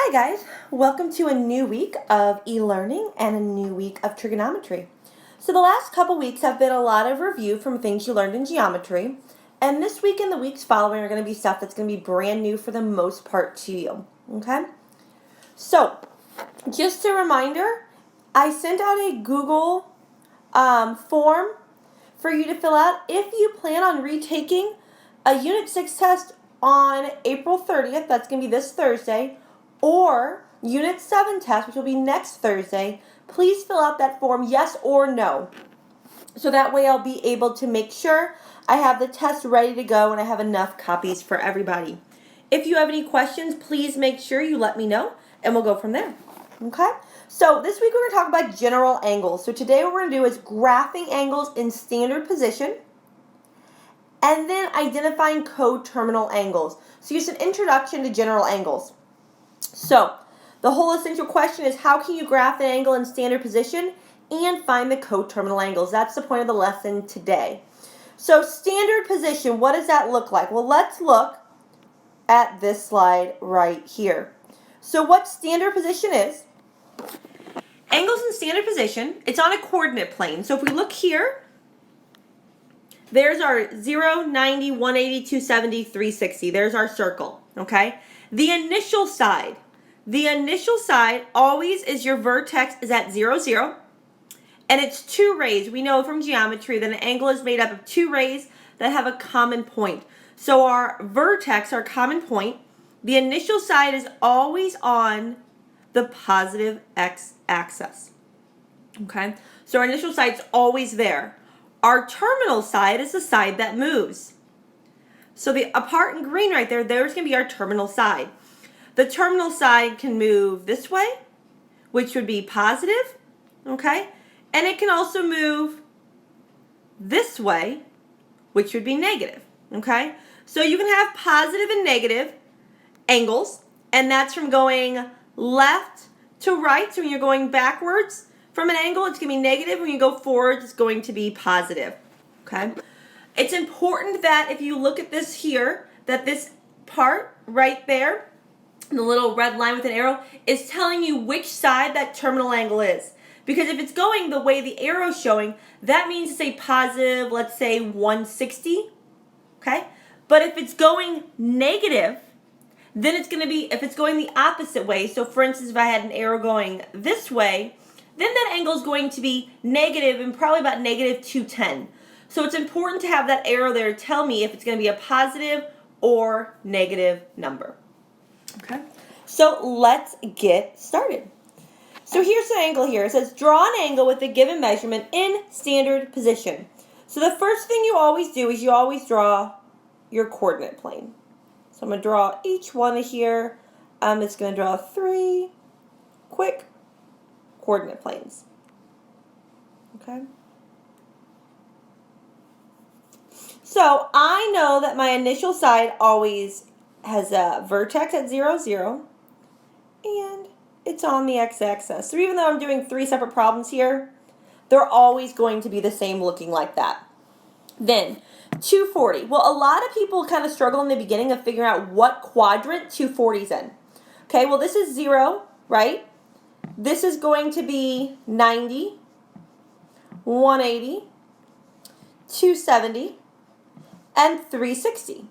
Hi guys, welcome to a new week of e-learning and a new week of trigonometry. So the last couple weeks have been a lot of review from things you learned in geometry, and this week and the weeks following are going to be stuff that's going to be brand new for the most part to you, okay? So, just a reminder, I sent out a Google form for you to fill out if you plan on retaking a Unit 6 test on April 30th, that's going to be this Thursday, or Unit 7 test, which will be next Thursday. Please fill out that form, yes or no. So that way I'll be able to make sure I have the test ready to go and I have enough copies for everybody. If you have any questions, please make sure you let me know and we'll go from there. Okay? So this week we're going to talk about general angles. So today what we're going to do is graphing angles in standard position and then identifying coterminal angles. So just an introduction to general angles. So the whole essential question is how can you graph an angle in standard position and find the coterminal angles? That's the point of the lesson today. So standard position, what does that look like? Well, let's look at this slide right here. So what standard position is, angles in standard position, it's on a coordinate plane. So if we look here, there's our 0, 90, 180, 270, 360. There's our circle, okay? The initial side always is your vertex is at 0, 0, and it's two rays. We know from geometry that an angle is made up of two rays that have a common point. So our vertex, our common point, the initial side is always on the positive x-axis, okay? So our initial side's always there. Our terminal side is the side that moves. So the part in green right there, there's going to be our terminal side. The terminal side can move this way, which would be positive, okay? And it can also move this way, which would be negative, okay? So you can have positive and negative angles, and that's from going left to right. So when you're going backwards from an angle, it's going to be negative. When you go forward, it's going to be positive, okay? It's important that if you look at this here, that this part right there, the little red line with an arrow, is telling you which side that terminal angle is. Because if it's going the way the arrow is showing, that means it's a positive, let's say 160, okay? But if it's going negative, then it's going to be, if it's going the opposite way, so for instance, if I had an arrow going this way, then that angle is going to be negative and probably about negative 210. So it's important to have that arrow there to tell me if it's going to be a positive or negative number. Okay, so let's get started. So here's the angle here. It says draw an angle with a given measurement in standard position. So the first thing you always do is you always draw your coordinate plane. So I'm going to draw each one here. I'm just going to draw 3 quick coordinate planes. Okay. So I know that my initial side always has a vertex at 0, 0, and it's on the x-axis. So even though I'm doing 3 separate problems here, they're always going to be the same looking like that. Then 240. Well, a lot of people kind of struggle in the beginning of figuring out what quadrant 240 is in. Okay, well this is 0, right? This is going to be 90, 180, 270, and 360.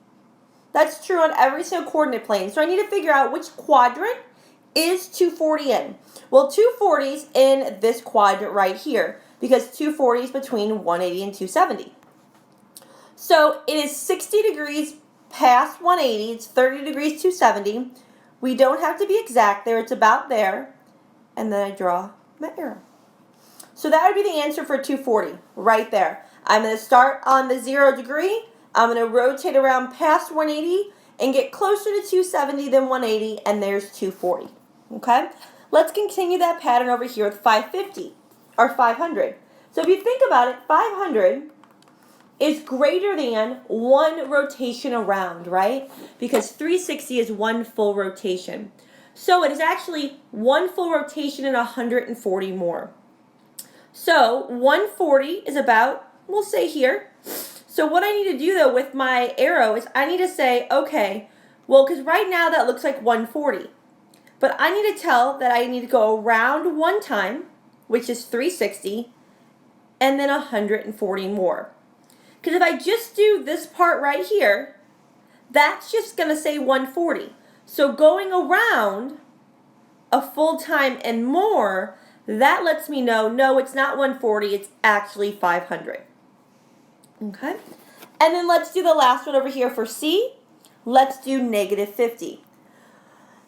That's true on every single coordinate plane. So I need to figure out which quadrant is 240 in. Well, 240 is in this quadrant right here because 240 is between 180 and 270. So it is 60 degrees past 180. It's 30 degrees 270. We don't have to be exact there. It's about there. And then I draw my arrow. So that would be the answer for 240 right there. I'm going to start on the 0 degree. I'm going to rotate around past 180 and get closer to 270 than 180, and there's 240. Okay? Let's continue that pattern over here with 550, or 500. So if you think about it, 500 is greater than 1 rotation around, right? Because 360 is 1 full rotation. So it is actually 1 full rotation and 140 more. So 140 is about, we'll say here. So what I need to do though with my arrow is I need to say, okay, well, because right now that looks like 140. But I need to tell that I need to go around one time, which is 360, and then 140 more. Because if I just do this part right here, that's just going to say 140. So going around a full time and more, that lets me know, no, it's not 140, it's actually 500. Okay? And then let's do the last one over here for C. Let's do negative 50.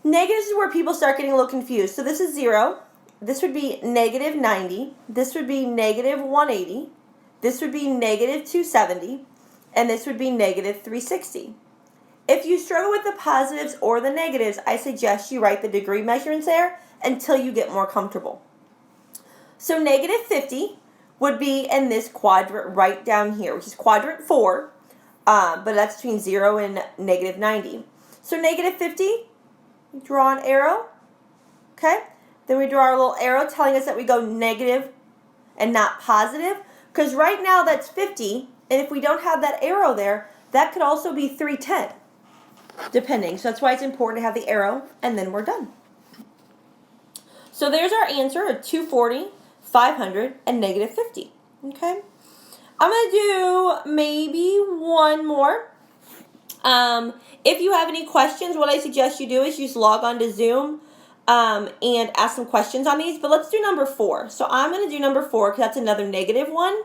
Negatives is where people start getting a little confused. So this is 0. This would be negative 90. This would be negative 180. This would be negative 270. And this would be negative 360. If you struggle with the positives or the negatives, I suggest you write the degree measurements there until you get more comfortable. So negative 50 would be in this quadrant right down here, which is quadrant 4, but that's between 0 and negative 90. So negative 50, we draw an arrow, okay? Then we draw our little arrow telling us that we go negative and not positive, because right now that's 50, and if we don't have that arrow there, that could also be 310, depending. So that's why it's important to have the arrow, and then we're done. So there's our answer of 240, 500, and negative 50. Okay? I'm going to do maybe one more. If you have any questions, what I suggest you do is just log on to Zoom and ask some questions on these. But let's do number 4. So I'm going to do number 4 because that's another negative one,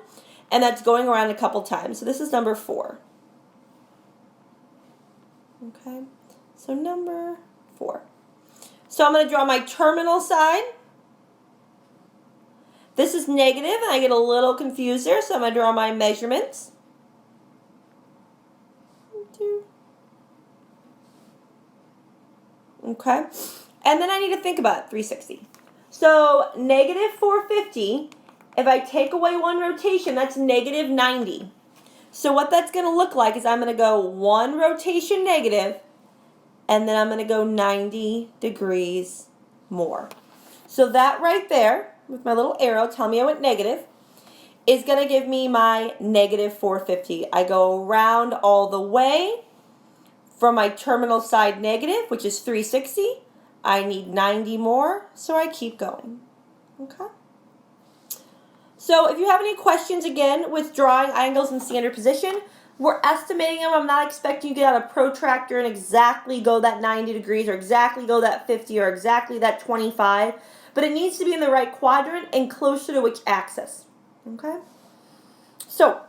and that's going around a couple times. So this is number 4. Okay? So number 4. So I'm going to draw my terminal side. This is negative, and I get a little confused there, so I'm going to draw my measurements. 1, 2. Okay, and then I need to think about 360. So negative 450, if I take away one rotation, that's negative 90. So what that's going to look like is I'm going to go one rotation negative, and then I'm going to go 90 degrees more. So that right there, with my little arrow, tell me I went negative, is going to give me my negative 450. I go around all the way from my terminal side negative, which is 360. I need 90 more, so I keep going. Okay? So if you have any questions, again, with drawing angles in standard position, we're estimating them. I'm not expecting you to get out a protractor and exactly go that 90 degrees or exactly go that 50 or exactly that 25, but it needs to be in the right quadrant and closer to which axis. Okay? So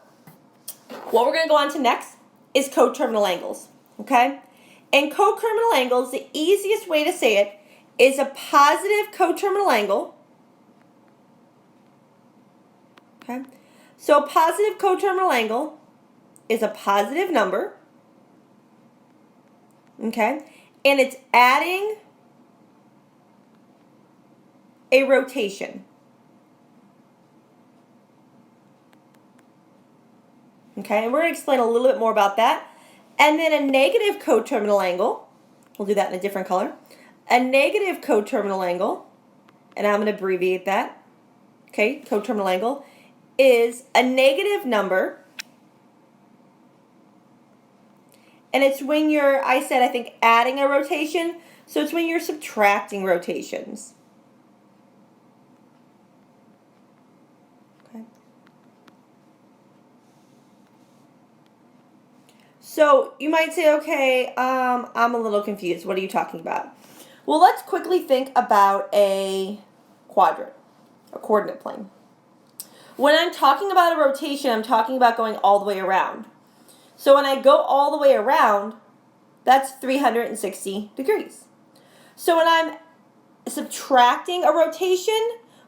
what we're going to go on to next is coterminal angles. Okay? And coterminal angles, the easiest way to say it is a positive coterminal angle. Okay? So a positive coterminal angle is a positive number. Okay? And it's adding a rotation. Okay? And we're going to explain a little bit more about that. And then a negative coterminal angle, we'll do that in a different color. A negative coterminal angle, and I'm going to abbreviate that, okay, coterminal angle, is a negative number. And it's when you're, I think, adding a rotation, so it's when you're subtracting rotations. Okay. So you might say, okay, I'm a little confused. What are you talking about? Well, let's quickly think about a quadrant, a coordinate plane. When I'm talking about a rotation, I'm talking about going all the way around. So when I go all the way around, that's 360 degrees. So when I'm subtracting a rotation,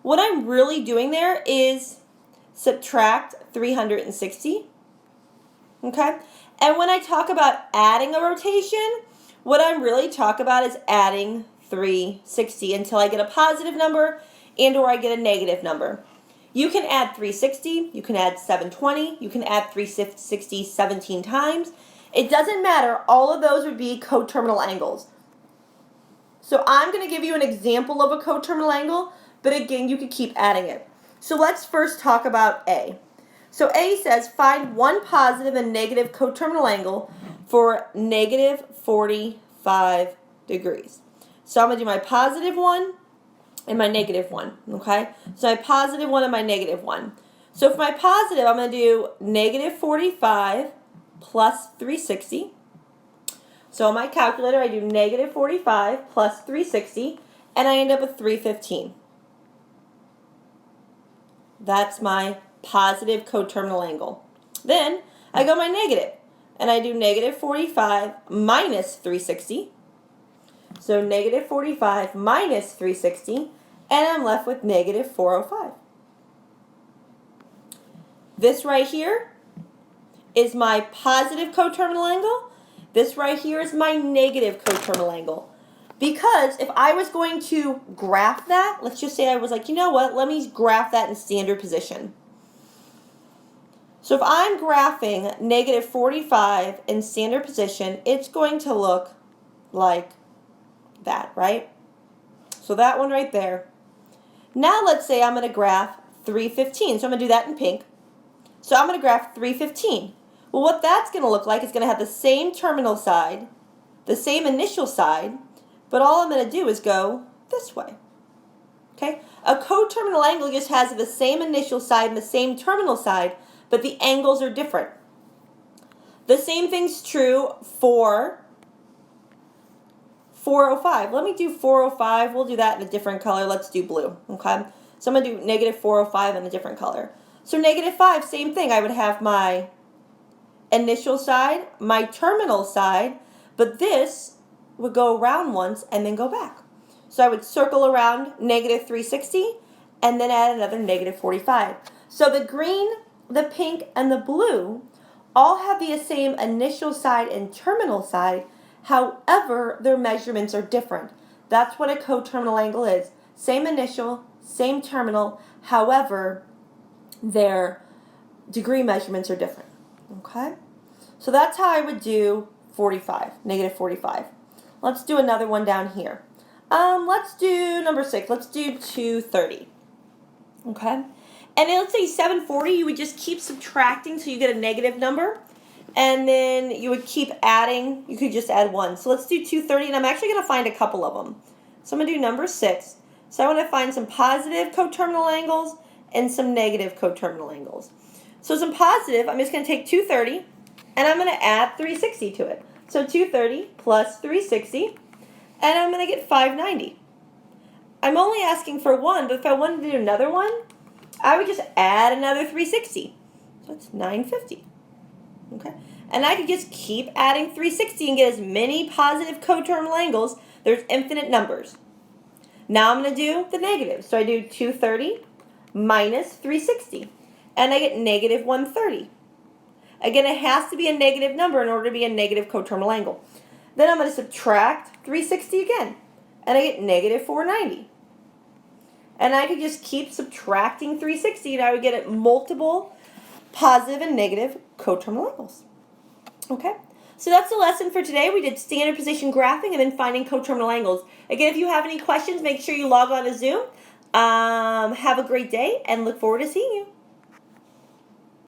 what I'm really doing there is subtract 360. Okay? And when I talk about adding a rotation, what I'm really talking about is adding 360 until I get a positive number and or I get a negative number. You can add 360, you can add 720, you can add 360 17 times. It doesn't matter. All of those would be coterminal angles. So I'm going to give you an example of a coterminal angle, but again, you could keep adding it. So let's first talk about A. So A says find one positive and negative coterminal angle for negative 45 degrees. So I'm going to do my positive 1 and my negative 1, okay? So my positive 1 and my negative 1. So for my positive, I'm going to do negative 45 plus 360. So on my calculator, I do negative 45 plus 360, and I end up with 315. That's my positive coterminal angle. Then I go my negative, and I do negative 45 minus 360. So negative 45 minus 360, and I'm left with negative 405. This right here is my positive coterminal angle. This right here is my negative coterminal angle. Because if I was going to graph that, let's just say I was like, you know what, let me graph that in standard position. So if I'm graphing negative 45 in standard position, it's going to look like that, right? So that one right there. Now let's say I'm going to graph 315. So I'm going to do that in pink. So I'm going to graph 315. Well, what that's going to look like is going to have the same terminal side, the same initial side, but all I'm going to do is go this way. Okay? A coterminal angle just has the same initial side and the same terminal side, but the angles are different. The same thing's true for 405. Let me do 405. We'll do that in a different color. Let's do blue. Okay? So I'm going to do negative 405 in a different color. So negative 5, same thing. I would have my initial side, my terminal side, but this would go around once and then go back. So I would circle around negative 360 and then add another negative 45. So the green, the pink, and the blue all have the same initial side and terminal side. However, their measurements are different. That's what a coterminal angle is. Same initial, same terminal. However, their degree measurements are different. Okay? So that's how I would do 45, negative 45. Let's do another one down here. Let's do number 6. Let's do 230. Okay? And then let's say 740, you would just keep subtracting so you get a negative number. And then you would keep adding. You could just add 1. So let's do 230, and I'm actually going to find a couple of them. So I'm going to do number 6. So I want to find some positive coterminal angles and some negative coterminal angles. So some positive, I'm just going to take 230, and I'm going to add 360 to it. So 230 plus 360, and I'm going to get 590. I'm only asking for 1, but if I wanted to do another one, I would just add another 360. So that's 950. Okay? And I could just keep adding 360 and get as many positive coterminal angles. There's infinite numbers. Now I'm going to do the negative. So I do 230 minus 360. And I get negative 130. Again, it has to be a negative number in order to be a negative coterminal angle. Then I'm going to subtract 360 again. And I get negative 490. And I could just keep subtracting 360 and I would get multiple positive and negative coterminal angles. Okay? So that's the lesson for today. We did standard position graphing and then finding coterminal angles. Again, if you have any questions, make sure you log on to Zoom. Have a great day and look forward to seeing you.